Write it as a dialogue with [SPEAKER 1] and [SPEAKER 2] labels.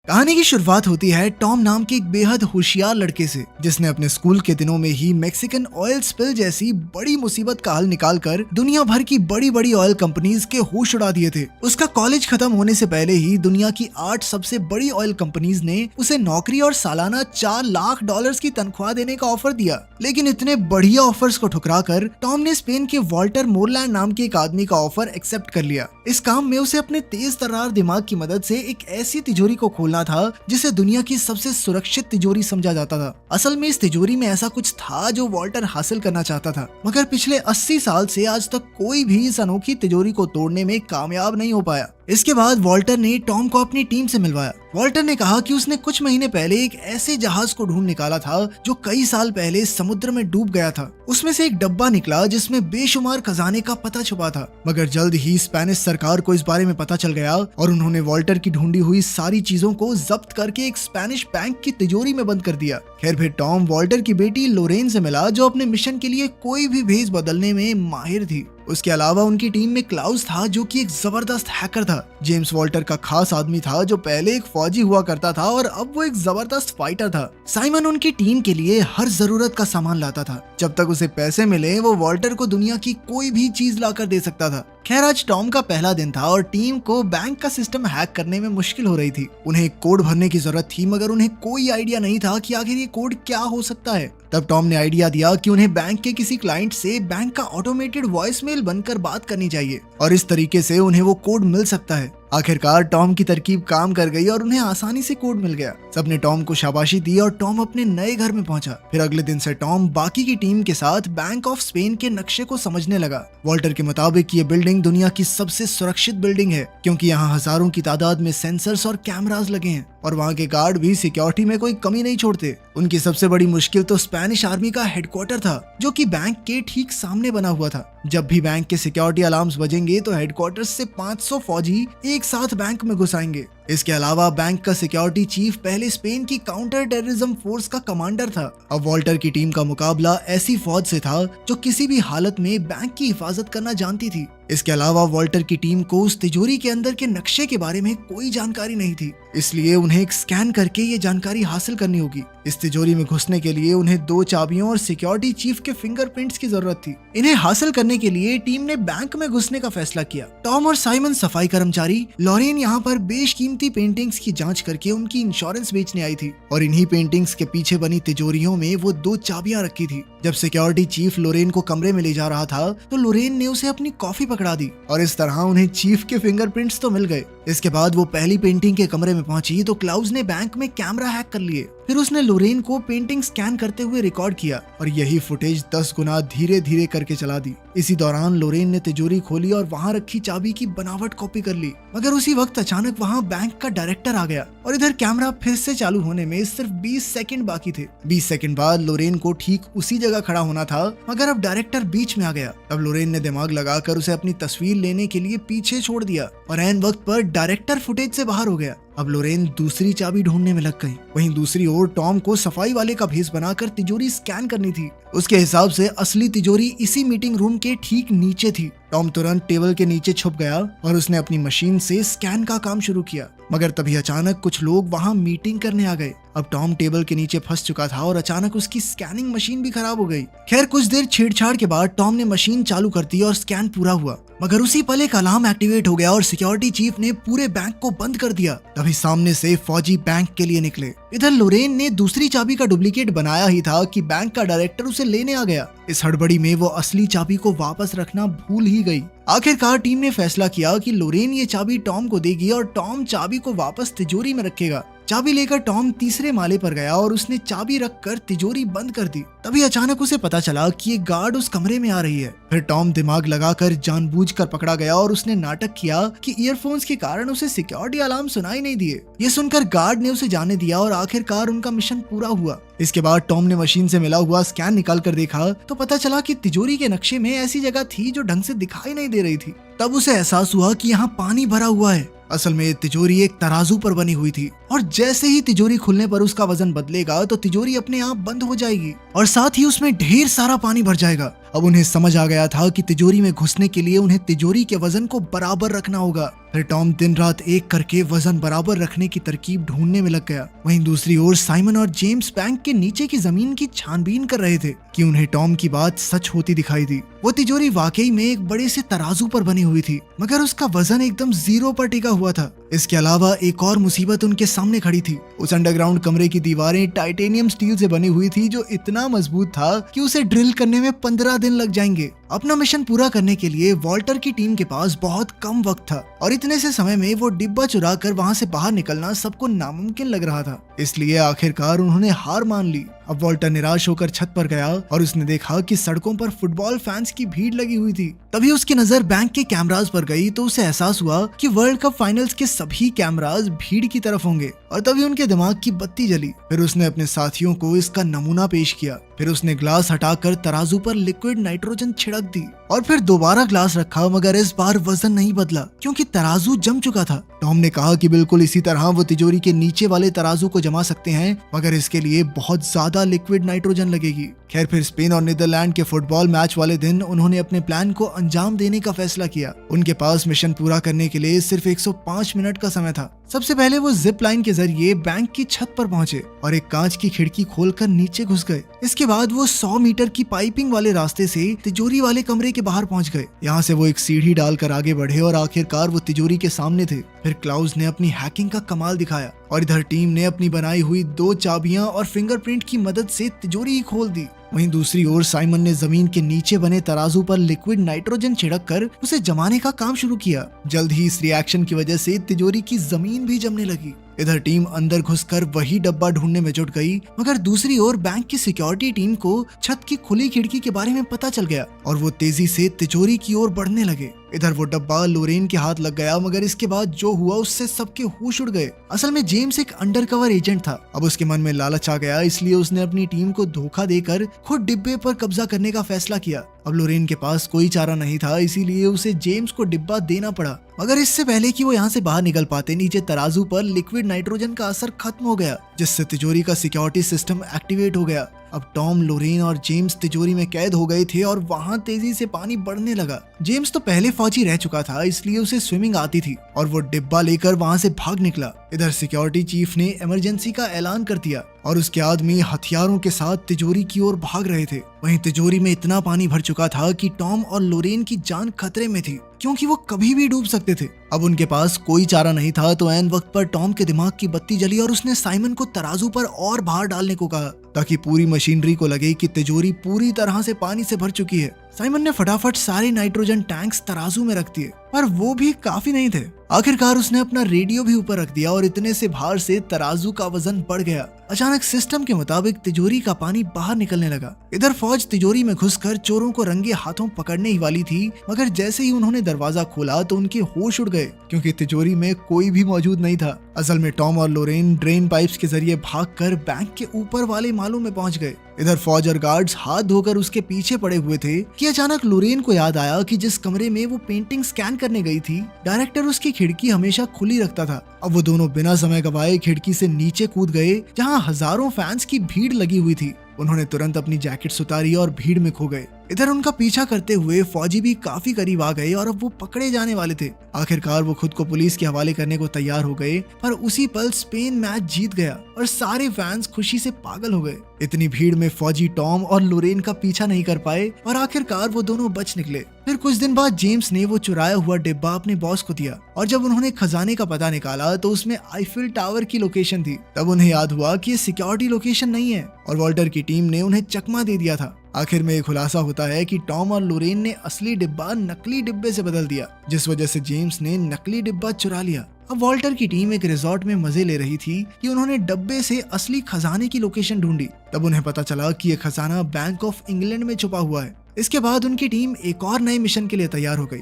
[SPEAKER 1] कहानी की शुरुआत होती है टॉम नाम के एक बेहद होशियार लड़के से, जिसने अपने स्कूल के दिनों में ही मैक्सिकन ऑयल स्पिल जैसी बड़ी मुसीबत का हल निकालकर दुनिया भर की बड़ी बड़ी ऑयल कंपनीज के होश उड़ा दिए थे। उसका कॉलेज खत्म होने से पहले ही दुनिया की 8 सबसे बड़ी ऑयल कंपनीज ने उसे नौकरी और सालाना $4 लाख की तनख्वाह देने का ऑफर दिया। लेकिन इतने बढ़िया ऑफर्स को ठुकरा कर टॉम ने स्पेन के वॉल्टर मोरलैंड नाम के एक आदमी का ऑफर एक्सेप्ट कर लिया। इस काम में उसे अपने तेज तर्रार दिमाग की मदद से एक ऐसी तिजोरी को खोलना था जिसे दुनिया की सबसे सुरक्षित तिजोरी समझा जाता था। असल में इस तिजोरी में ऐसा कुछ था जो वॉल्टर हासिल करना चाहता था, मगर पिछले 80 साल से आज तक कोई भी इस अनोखी तिजोरी को तोड़ने में कामयाब नहीं हो पाया। इसके बाद वॉल्टर ने टॉम को अपनी टीम से मिलवाया। वॉल्टर ने कहा कि उसने कुछ महीने पहले एक ऐसे जहाज को ढूंढ निकाला था जो कई साल पहले समुद्र में डूब गया था। उसमें से एक डब्बा निकला जिसमें बेशुमार खजाने का पता छुपा था, मगर जल्द ही स्पेनिश सरकार को इस बारे में पता चल गया और उन्होंने वॉल्टर की ढूंढी हुई सारी चीजों को जब्त करके एक स्पेनिश बैंक की तिजोरी में बंद कर दिया। खैर फिर टॉम वॉल्टर की बेटी लोरेन से मिला, जो अपने मिशन के लिए कोई भी भेस बदलने में माहिर थी। उसके अलावा उनकी टीम में क्लाउस था, जो कि एक जबरदस्त हैकर था। जेम्स वॉल्टर का खास आदमी था, जो पहले एक फौजी हुआ करता था और अब वो एक जबरदस्त फाइटर था। साइमन उनकी टीम के लिए हर जरूरत का सामान लाता था। जब तक उसे पैसे मिले वो वॉल्टर को दुनिया की कोई भी चीज लाकर दे सकता था। खैर आज टॉम का पहला दिन था और टीम को बैंक का सिस्टम हैक करने में मुश्किल हो रही थी। उन्हें एक कोड भरने की जरूरत थी, मगर उन्हें कोई आइडिया नहीं था कि आखिर ये कोड क्या हो सकता है। तब टॉम ने आइडिया दिया कि उन्हें बैंक के किसी क्लाइंट से बैंक का ऑटोमेटेड वॉइस मेल बनकर बात करनी चाहिए और इस तरीके से उन्हें वो कोड मिल सकता है। आखिरकार टॉम की तरकीब काम कर गई और उन्हें आसानी से कोड मिल गया। सबने टॉम को शाबाशी दी और टॉम अपने नए घर में पहुंचा। फिर अगले दिन से टॉम बाकी की टीम के साथ बैंक ऑफ स्पेन के नक्शे को समझने लगा। वॉल्टर के मुताबिक ये बिल्डिंग दुनिया की सबसे सुरक्षित बिल्डिंग है, क्योंकि यहाँ हजारों की तादाद में सेंसर्स और कैमरास लगे हैं और वहाँ के गार्ड भी सिक्योरिटी में कोई कमी नहीं छोड़ते। उनकी सबसे बड़ी मुश्किल तो स्पेनिश आर्मी का हेडक्वार्टर था, जो कि बैंक के ठीक सामने बना हुआ था। जब भी बैंक के सिक्योरिटी अलार्म्स बजेंगे तो हेडक्वार्टर से 500 फौजी एक साथ बैंक में घुस आएंगे। इसके अलावा बैंक का सिक्योरिटी चीफ पहले स्पेन की काउंटर टेररिज्म फोर्स का कमांडर था। अब वॉल्टर की टीम का मुकाबला ऐसी फौज से था जो किसी भी हालत में बैंक की हिफाजत करना जानती थी। इसके अलावा वॉल्टर की टीम को उस तिजोरी के अंदर के नक्शे के बारे में कोई जानकारी नहीं थी, इसलिए उन्हें एक स्कैन करके ये जानकारी हासिल करनी होगी। इस तिजोरी में घुसने के लिए उन्हें 2 चाबियों और सिक्योरिटी चीफ के फिंगरप्रिंट्स की जरूरत थी। इन्हें हासिल करने के लिए टीम ने बैंक में घुसने का फैसला किया। टॉम और साइमन सफाई कर्मचारी, लॉरेन यहाँ पर बेशकीमती पेंटिंग्स की जांच करके उनकी इंश्योरेंस बेचने आई थी और इन्हीं पेंटिंग्स के पीछे बनी तिजोरियों में वो 2 चाबियां रखी थी। जब सिक्योरिटी चीफ लोरेन को कमरे में ले जा रहा था तो लोरेन ने उसे अपनी कॉफी पकड़ा दी और इस तरह उन्हें चीफ के फिंगरप्रिंट्स तो मिल गए। इसके बाद वो पहली पेंटिंग के कमरे में पहुंची तो क्लाउस ने बैंक में कैमरा हैक कर लिए। फिर उसने लोरेन को पेंटिंग स्कैन करते हुए रिकॉर्ड किया और यही फुटेज 10 गुना धीरे धीरे करके चला दी। इसी दौरान लोरेन ने तिजोरी खोली और वहाँ रखी चाबी की बनावट कॉपी कर ली, मगर उसी वक्त अचानक वहाँ बैंक का डायरेक्टर आ गया और इधर कैमरा फिर से चालू होने में सिर्फ 20 सेकंड बाकी थे। 20 सेकंड बाद लोरेन को ठीक उसी जगह खड़ा होना था, मगर अब डायरेक्टर बीच में आ गया। तब लोरेन ने दिमाग लगाकर उसे अपनी तस्वीर लेने के लिए पीछे छोड़ दिया और ऐन वक्त पर डायरेक्टर फुटेज से बाहर हो गया। अब लोरेन दूसरी चाबी ढूंढने में लग गई। वहीं दूसरी ओर टॉम को सफाई वाले का भेस बनाकर तिजोरी स्कैन करनी थी। उसके हिसाब से असली तिजोरी इसी मीटिंग रूम के ठीक नीचे थी। टॉम तुरंत टेबल के नीचे छुप गया और उसने अपनी मशीन से स्कैन का काम शुरू किया, मगर तभी अचानक कुछ लोग वहां मीटिंग करने आ गए। अब टॉम टेबल के नीचे फंस चुका था और अचानक उसकी स्कैनिंग मशीन भी खराब हो गई। खैर कुछ देर छेड़छाड़ के बाद टॉम ने मशीन चालू कर दी और स्कैन पूरा हुआ, मगर उसी पल एक अलार्म एक्टिवेट हो गया और सिक्योरिटी चीफ ने पूरे बैंक को बंद कर दिया। तभी सामने से फौजी बैंक के लिए निकले। इधर लोरेन ने दूसरी चाबी का डुप्लीकेट बनाया ही था कि बैंक का डायरेक्टर उसे लेने आ गया। इस हड़बड़ी में वो असली चाबी को वापस रखना भूल ही गई। आखिरकार टीम ने फैसला किया कि लोरेन ये चाबी टॉम को देगी और टॉम चाबी को वापस तिजोरी में रखेगा। चाबी लेकर टॉम तीसरे माले पर गया और उसने चाबी रखकर तिजोरी बंद कर दी। तभी अचानक उसे पता चला कि एक गार्ड उस कमरे में आ रही है। फिर टॉम दिमाग लगाकर जानबूझकर पकड़ा गया और उसने नाटक किया कि ईयरफोन्स के कारण उसे सिक्योरिटी अलार्म सुनाई नहीं दिए। ये सुनकर गार्ड ने उसे जाने दिया और आखिरकार उनका मिशन पूरा हुआ। इसके बाद टॉम ने मशीन से मिला हुआ स्कैन निकाल कर देखा तो पता चला कि तिजोरी के नक्शे में ऐसी जगह थी जो ढंग से दिखाई नहीं दे रही थी। तब उसे एहसास हुआ कि यहाँ पानी भरा हुआ है। असल में तिजोरी एक तराजू पर बनी हुई थी और जैसे ही तिजोरी खुलने पर उसका वजन बदलेगा तो तिजोरी अपने आप बंद हो जाएगी और साथ ही उसमें ढेर सारा पानी भर जाएगा। अब उन्हें समझ आ गया था कि तिजोरी में घुसने के लिए उन्हें तिजोरी के वजन को बराबर रखना होगा। फिर टॉम दिन रात एक करके वजन बराबर रखने की तरकीब ढूंढने में लग गया। वहीं दूसरी ओर साइमन और जेम्स बैंक के नीचे की जमीन की छानबीन कर रहे थे कि उन्हें टॉम की बात सच होती दिखाई दी। वो तिजोरी वाकई में एक बड़े से तराजू पर बनी हुई थी, मगर उसका वजन एकदम 0 पर टिका हुआ था। इसके अलावा एक और मुसीबत उनके सामने खड़ी थी। उस अंडरग्राउंड कमरे की दीवारें टाइटेनियम स्टील से बनी हुई थी, जो इतना मजबूत था कि उसे ड्रिल करने में 15 दिन लग जाएंगे। अपना मिशन पूरा करने के लिए वॉल्टर की टीम के पास बहुत कम वक्त था और इतने से समय में वो डिब्बा चुरा कर वहाँ से बाहर निकलना सबको नामुमकिन लग रहा था। इसलिए आखिरकार उन्होंने हार मान ली। अब वॉल्टर निराश होकर छत पर गया और उसने देखा कि सड़कों पर फुटबॉल फैंस की भीड़ लगी हुई थी। तभी उसकी नजर बैंक के कैमरास पर गई तो उसे एहसास हुआ कि वर्ल्ड कप फाइनल्स के सभी कैमरास भीड़ की तरफ होंगे और तभी उनके दिमाग की बत्ती जली। फिर उसने अपने साथियों को इसका नमूना पेश किया। फिर उसने ग्लास हटाकर तराजू पर लिक्विड नाइट्रोजन छिड़क दी और फिर दोबारा ग्लास रखा, मगर इस बार वजन नहीं बदला क्योंकि तराजू जम चुका था। टॉम ने कहा कि बिल्कुल इसी तरह वो तिजोरी के नीचे वाले तराजू को जमा सकते हैं, मगर इसके लिए बहुत ज्यादा लिक्विड नाइट्रोजन लगेगी। खैर, फिर स्पेन और नीदरलैंड के फुटबॉल मैच वाले दिन उन्होंने अपने प्लान को अंजाम देने का फैसला किया। उनके पास मिशन पूरा करने के लिए सिर्फ 105 मिनट का समय था। सबसे पहले वो जिप लाइन के जरिए बैंक की छत पर पहुंचे और एक कांच की खिड़की खोलकर नीचे घुस गए। इसके बाद वो 100 मीटर की पाइपिंग वाले रास्ते से तिजोरी वाले कमरे के बाहर पहुंच गए। यहाँ से वो एक सीढ़ी डालकर आगे बढ़े और आखिरकार वो तिजोरी के सामने थे। फिर क्लाउज ने अपनी हैकिंग का कमाल दिखाया और इधर टीम ने अपनी बनाई हुई 2 चाबियां और फिंगरप्रिंट की मदद से तिजोरी ही खोल दी। वहीं दूसरी ओर साइमन ने जमीन के नीचे बने तराजू पर लिक्विड नाइट्रोजन छिड़क कर उसे जमाने का काम शुरू किया। जल्द ही इस रिएक्शन की वजह से तिजोरी की जमीन भी जमने लगी। इधर टीम अंदर घुसकर वही डब्बा ढूंढने में जुट गई, मगर दूसरी ओर बैंक की सिक्योरिटी टीम को छत की खुली खिड़की के बारे में पता चल गया और वो तेजी से तिजोरी की ओर बढ़ने लगे। इधर वो डब्बा लोरेन के हाथ लग गया, मगर इसके बाद जो हुआ उससे सबके होश उड़ गए। असल में जेम्स एक अंडरकवर एजेंट था। अब उसके मन में लालच आ गया, इसलिए उसने अपनी टीम को धोखा देकर खुद डिब्बे पर कब्जा करने का फैसला किया। अब लोरेन के पास कोई चारा नहीं था, इसीलिए उसे जेम्स को डिब्बा देना पड़ा। मगर इससे पहले कि वो यहाँ से बाहर निकल पाते, नीचे तराजू पर लिक्विड नाइट्रोजन का असर खत्म हो गया, जिससे तिजोरी का सिक्योरिटी सिस्टम एक्टिवेट हो गया। अब टॉम, लोरेन और जेम्स तिजोरी में कैद हो गए थे और वहाँ तेजी से पानी बढ़ने लगा। जेम्स तो पहले फौजी रह चुका था, इसलिए उसे स्विमिंग आती थी और वो डिब्बा लेकर वहाँ से भाग निकला। इधर सिक्योरिटी चीफ ने इमरजेंसी का ऐलान कर दिया और उसके आदमी हथियारों के साथ तिजोरी की ओर भाग रहे थे। वहीं तिजोरी में इतना पानी भर चुका था कि टॉम और लोरेन की जान खतरे में थी, क्योंकि वो कभी भी डूब सकते थे। अब उनके पास कोई चारा नहीं था, तो ऐन वक्त पर टॉम के दिमाग की बत्ती जली और उसने साइमन को तराजू पर और भार डालने को कहा, ताकि पूरी मशीनरी को लगे कि तिजोरी पूरी तरह से पानी से भर चुकी है। साइमन ने फटाफट सारे नाइट्रोजन टैंक्स तराजू में रख दिए, पर वो भी काफी नहीं थे। आखिरकार उसने अपना रेडियो भी ऊपर रख दिया और इतने से भार से तराजू का वजन बढ़ गया। अचानक सिस्टम के मुताबिक तिजोरी का पानी बाहर निकलने लगा। इधर फौज तिजोरी में घुसकर चोरों को रंगे हाथों पकड़ने ही वाली थी, मगर जैसे ही उन्होंने दरवाजा खोला तो उनके होश उड़ गए, क्योंकि तिजोरी में कोई भी मौजूद नहीं था। असल में टॉम और लोरेन ड्रेन पाइप्स के जरिए भागकर बैंक के ऊपर वाले मालों में पहुंच गए। इधर फौज और गार्ड्स हाथ धोकर उसके पीछे पड़े हुए थे कि अचानक लोरेन को याद आया कि जिस कमरे में वो पेंटिंग स्कैन करने गई थी, डायरेक्टर उसकी खिड़की हमेशा खुली रखता था। अब वो दोनों बिना समय गवाए खिड़की से नीचे कूद गए, जहां हजारों फैंस की भीड़ लगी हुई थी। उन्होंने तुरंत अपनी जैकेट्स उतारी और भीड़ में खो गए। इधर उनका पीछा करते हुए फौजी भी काफी करीब आ गए और अब वो पकड़े जाने वाले थे। आखिरकार वो खुद को पुलिस के हवाले करने को तैयार हो गए, पर उसी पल स्पेन मैच जीत गया और सारे फैंस खुशी से पागल हो गए। इतनी भीड़ में फौजी टॉम और लोरेन का पीछा नहीं कर पाए और आखिरकार वो दोनों बच निकले। फिर कुछ दिन बाद जेम्स ने वो चुराया हुआ डिब्बा अपने बॉस को दिया और जब उन्होंने खजाने का पता निकाला तो उसमें आईफिल टावर की लोकेशन थी। तब उन्हें याद हुआ कि ये सिक्योरिटी लोकेशन नहीं है और वॉल्टर की टीम ने उन्हें चकमा दे दिया था। आखिर में ये खुलासा होता है कि टॉम और लोरेन ने असली डिब्बा नकली डिब्बे से बदल दिया, जिस वजह से जेम्स ने नकली डिब्बा चुरा लिया। अब वॉल्टर की टीम एक रिजॉर्ट में मजे ले रही थी कि उन्होंने डब्बे से असली खजाने की लोकेशन ढूंढी। तब उन्हें पता चला कि यह खजाना बैंक ऑफ इंग्लैंड में छुपा हुआ है। इसके बाद उनकी टीम एक और नए मिशन के लिए तैयार हो गई।